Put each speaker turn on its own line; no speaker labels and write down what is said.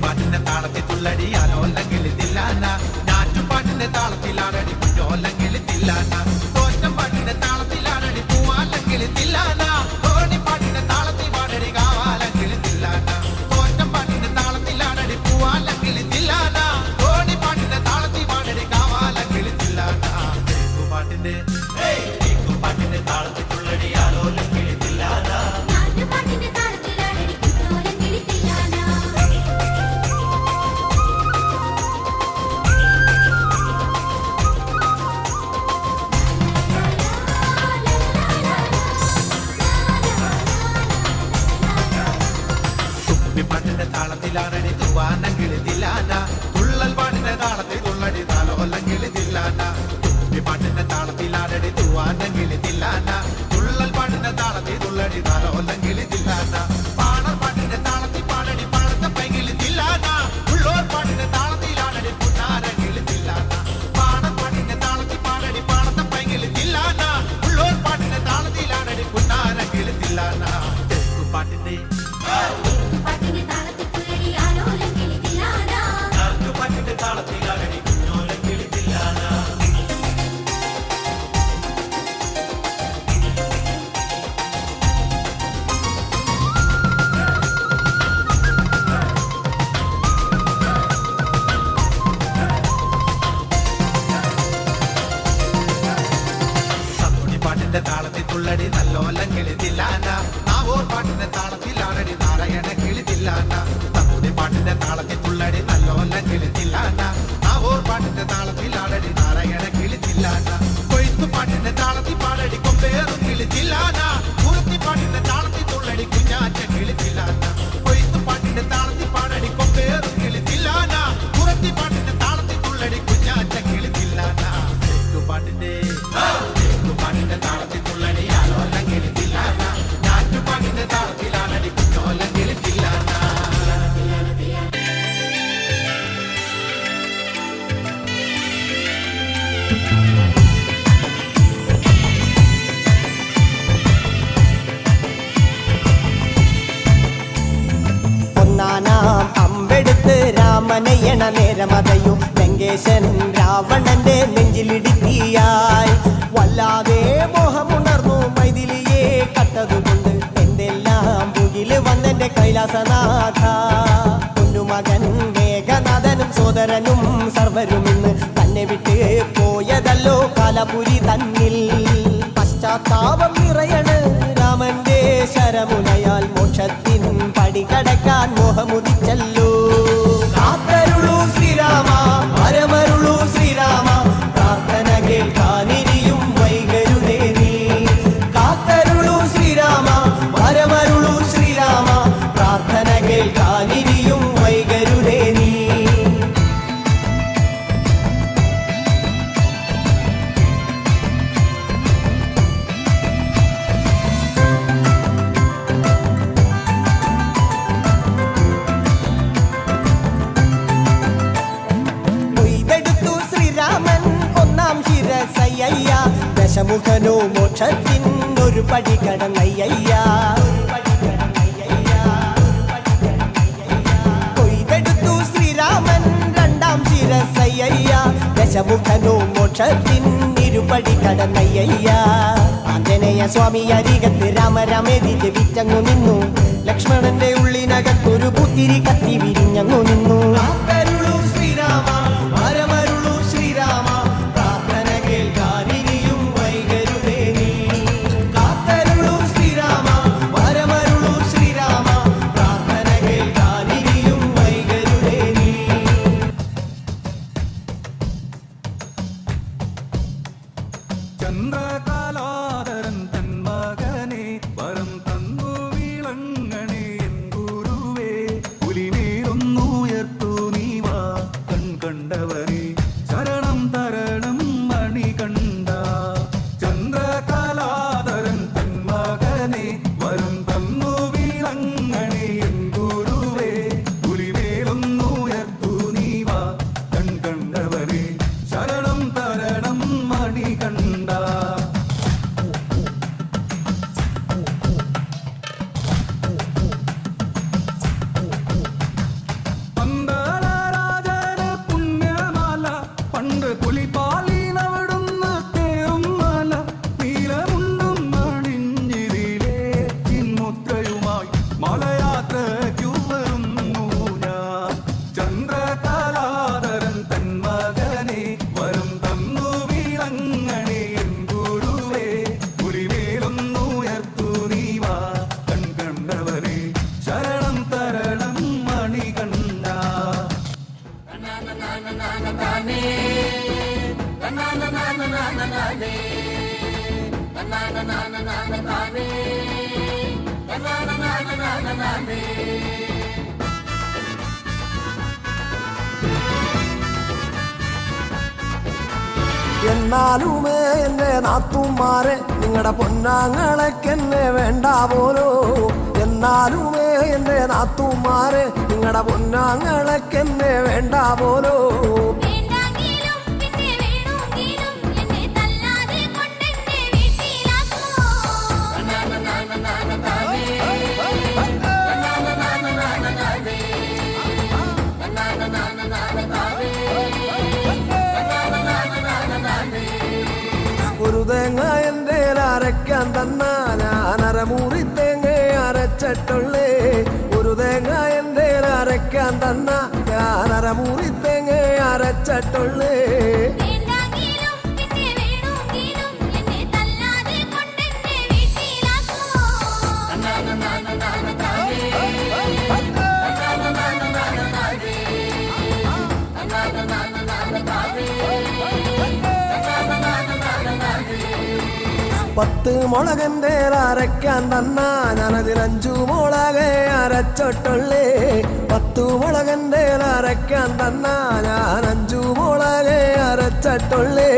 പാട്ടിന്റെ താളത്തിൽ തുള്ളടിയാലോ അല്ലെങ്കിൽ തില്ലാന ഞാറ്റുപാട്ടിന്റെ താളത്തിലാടടി കുഞ്ഞോ അല്ലെങ്കിൽ തില്ലാന തോറ്റം പാട്ടിന്റെ താളത്തിലാടടി പൂവാല്ലെങ്കിൽ തില്ലാന തോണി പാട്ടിന്റെ താളത്തിൽ പാടടി കാവാലെങ്കിൽ തില്ലാന തോറ്റം പാട്ടിന്റെ താളത്തിലാടടി പൂവാല്ലെങ്കിൽ തില്ലാന തോണി പാട്ടിന്റെ താളത്തിൽ പാടടി കാവാലെങ്കിൽ തില്ലാന പാട്ടിന്റെ പാട്ടിന്റെ താളത്തിൽ തുള്ളടിയാലോ അല്ലെങ്കിൽ തില്ലാന പാട്ടിന്റെ താളത്തിലാണടി തൂവാനെങ്കിൽ തില്ലാന തുള്ളൽ പാട്ടിന്റെ താളത്തിൽ തുള്ളടി താലോല്ലെങ്കിൽ തില്ലാന പാട്ടിന്റെ താളത്തിലാണടി തൂവാനെങ്കിൽ തില്ലാന തുള്ളൽ പാട്ടിന്റെ താളത്തിൽ തുള്ളടി താലോല്ലെങ്കിൽ തില്ലാന പാണർ പാട്ടിന്റെ താളത്തിൽ പാടടി പാടത്തെ പൈകിൽ തില്ലാന ഉള്ളോർ പാട്ടിന്റെ താളത്തിലാണടി പുന്നാരെങ്കിൽ തില്ലാന പാണർ പാട്ടിന്റെ താളത്തിൽ പാടടി പാടത്തെ പൈകിൽ തില്ലാന ഉള്ളോർ പാട്ടിന്റെ താളത്തിലാണടി പുന്നാരെങ്കിൽ തില്ലാന പാട്ടിന്റെ താളത്തിൽ തുള്ളടി നല്ലോലം കിളിതില്ലാന നാവോർ പാട്ടിന്റെ താളത്തിലാണടി നാരായണ കിളിതില്ലാന തമ്മുടി പാട്ടിന്റെ താളത്തിൽ തുള്ളടി നല്ലോലം കിളിതില്ലാന നാവോർ പാട്ടിന്റെ താളത്തിലാണടി നാരായണ കിളിതില്ലാന കൊയ്ത്തു പാട്ടിന്റെ താളത്തിൽ പാടടി കൊമ്പേറും കിളിതില്ലാന കുറുത്തി പാട്ടിന്റെ താളത്തിൽ തുള്ളടി കുഞ്ഞാറ്റ കിളിതില്ലാന കൊയ്ത്തു പാട്ടിന്റെ താളത്തിൽ പാടടി കൊമ്പേറും കിളിതില്ലാന കുറുത്തി പാട്ടിന്റെ താളത്തിൽ തുള്ളടി കുഞ്ഞാറ്റ കിളിതില്ലാന പാട്ടിന്റെ പാട്ടിന്റെ താളത്തിൽ തുള്ളടിയാലോ അല്ലെങ്കിൽ തില്ലാന ഞാറ്റുപാട്ടിന്റെ താളത്തിലാണടി കുഞ്ഞോ അല്ലെങ്കിൽ തില്ലാന
ഒന്നാനാം അമ്പെടുത്ത് രാമനയണ നേരമതയും ലങ്കേശൻ രാവണന്റെ നെഞ്ചിലിടുത്തിയായി വല്ലാതെ മോഹമുണർന്നു മൈഥിലിയെ കട്ടതുകൊണ്ട് എന്തെല്ലാം മുകില് വന്നെന്റെ കൈലാസനാഥ കുഞ്ഞുമകൻ മേഘനാഥനും സോദരനും സർവരും ഇന്ന് തന്നെ വിട്ട് പോയതല്ലോ കാലപുരി തന്നിൽ പശ്ചാത്താപം നിറയണ് രാമന്റെ ശരമുനയാൽ മോക്ഷത്തിൻ പടികടക്കാൻ മോഹമുദിച്ചല്ലോ കാത്തരുളൂ ശ്രീരാമ പരമരുളൂ ശ്രീരാമ പ്രാർത്ഥന കേൾക്കാനിരിയും വൈകരുതേ നീ കാത്തരുളൂ ശ്രീരാമ പരമരുളൂ ശ്രീരാമ പ്രാർത്ഥന കേൾക്കാനിരിയും വൈകരുതേ നീ ദശമുഖനോ മോക്ഷത്തിൻ ഒരു പടി കടന്നയ്യ കൊയ്തെടുത്തു ശ്രീരാമൻ രണ്ടാം ശിരസയ്യ ദശമുഖനോ മോക്ഷത്തിൻ ഇരുപടി കടന്നയ്യ ആഞ്ജനേയ സ്വാമി അരികത്ത് രാമരാമേതി ജപിച്ചങ്ങു നിന്നു ലക്ഷ്മണന്റെ ഉള്ളിനകത്തൊരു പുത്തിരി കത്തി വിരിഞ്ഞങ്ങു നിന്നു ശ്രീരാമ പരമരുളു ശ്രീരാമ
ചന്ദ്രകലാധരൻ തൻ മകനെ വരം തന്നു വിളങ്ങണേ എൻ ഗുരുവേ പുലിമേറുന്നു
എന്നാലുമേ എന്റെ നാത്തുമാരെ നിങ്ങളുടെ പൊന്നാങ്ങളൊക്കെന്നെ വേണ്ട പോലോ. എന്നാലുമേ എന്റെ നാത്തുമാരെ നിങ്ങളുടെ പൊന്നാങ്ങളൊക്കെന്നെ വേണ്ട പോലോ. ഒരു തേങ്ങ എൻ്റെ അരയ്ക്കാൻ തന്നാ ഞാൻ അരമുറി തേങ്ങ അരച്ചിട്ടുള്ളേ. ഒരു തേങ്ങ എൻ്റെ അരയ്ക്കാൻ തന്നാ ഞാൻ അരമുറി തേങ്ങ അരച്ചിട്ടുള്ളേ. പത്ത് മുളകൻ്റെ അരയ്ക്കാൻ തന്നാ ഞാനതിൽ 5 മുളകെ അരച്ചിട്ടുള്ളേ. 10 മുളകൻ്റെ അരയ്ക്കാൻ തന്നാ ഞാൻ 5 മുളകെ അരച്ചിട്ടുള്ളേ.